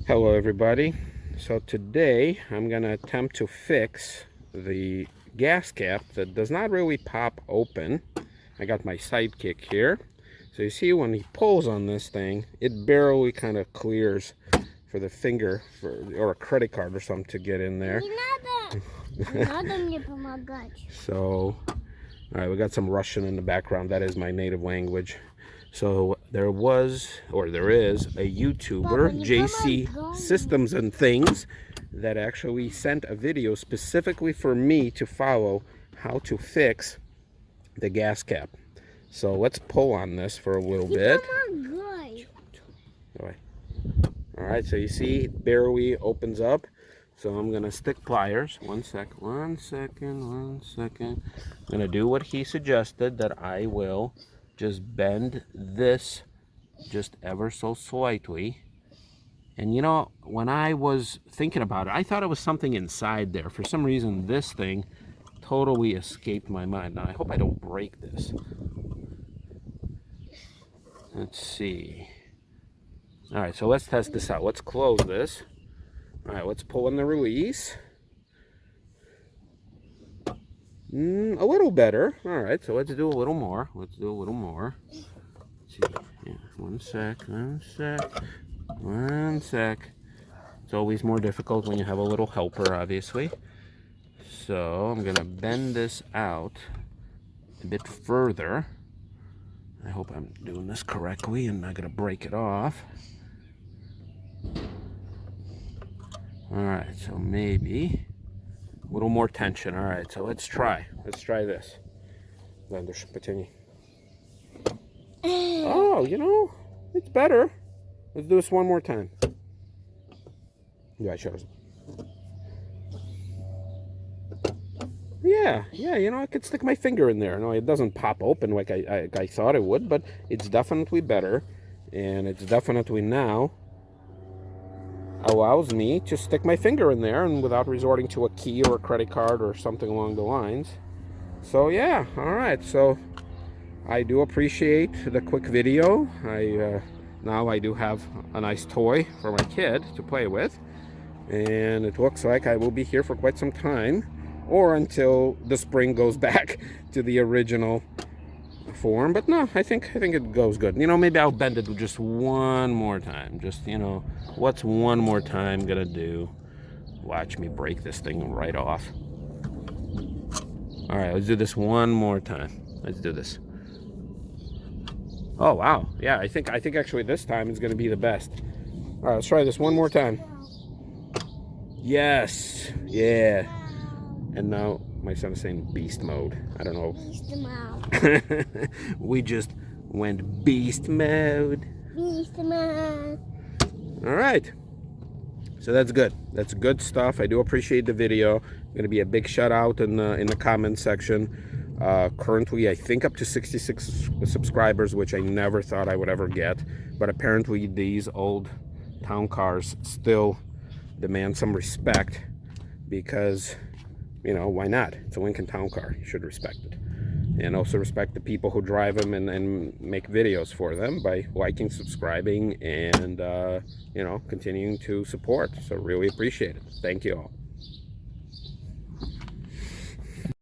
Hello everybody. So today I'm going to attempt to fix the gas cap that does not really pop open. I got my sidekick here. So you see when he pulls on this thing, it barely kind of clears for the finger or a credit card or something to get in there. So, alright, we got some Russian in the background. That is my native language. So there was, or there is, a YouTuber, JC Systems and Things, that actually sent a video specifically for me to follow how to fix the gas cap. So let's pull on this for a little bit. Alright, so you see it barely opens up. So I'm going to stick pliers. One second. I'm going to do what he suggested, that I will just bend this just ever so slightly. And you know, when I was thinking about it, I thought it was something inside there. For some reason, this thing totally escaped my mind. Now, I hope I don't break this. Let's see. All right, so let's test this out. Let's close this. All right, let's pull in the release. A little better. All right, so let's do a little more. Let's see. Yeah, one sec. It's always more difficult when you have a little helper, obviously. So I'm gonna bend this out a bit further. I hope I'm doing this correctly and not gonna break it off. All right, so maybe a little more tension. All right, so let's try this. Oh, you know, it's better. Let's do this one more time. Yeah, you know, I could stick my finger in there. No, it doesn't pop open like I thought it would, but it's definitely better. And it's definitely now allows me to stick my finger in there and without resorting to a key or a credit card or something along the lines. So yeah, all right. So I do appreciate the quick video. Now I do have a nice toy for my kid to play with, and it looks like I will be here for quite some time, or until the spring goes back to the original form. But no, I think it goes good. You know, maybe I'll bend it just one more time. Just, you know, what's one more time gonna do? Watch me break this thing right off. All right, let's do this one more time. Let's do this. Oh wow, yeah, I think actually this time is gonna be the best. All right, let's try this one more time. Yes, yeah. And now my son is saying beast mode. I don't know. Beast mode. We just went beast mode. Beast mode. All right. So that's good. That's good stuff. I do appreciate the video. Going to be a big shout out in the comment section. Currently, I think up to 66 subscribers, which I never thought I would ever get. But apparently, these old town cars still demand some respect because, you know, why not? It's a Lincoln Town Car. You should respect it. And also respect the people who drive them and make videos for them by liking, subscribing, and, you know, continuing to support. So really appreciate it. Thank you all.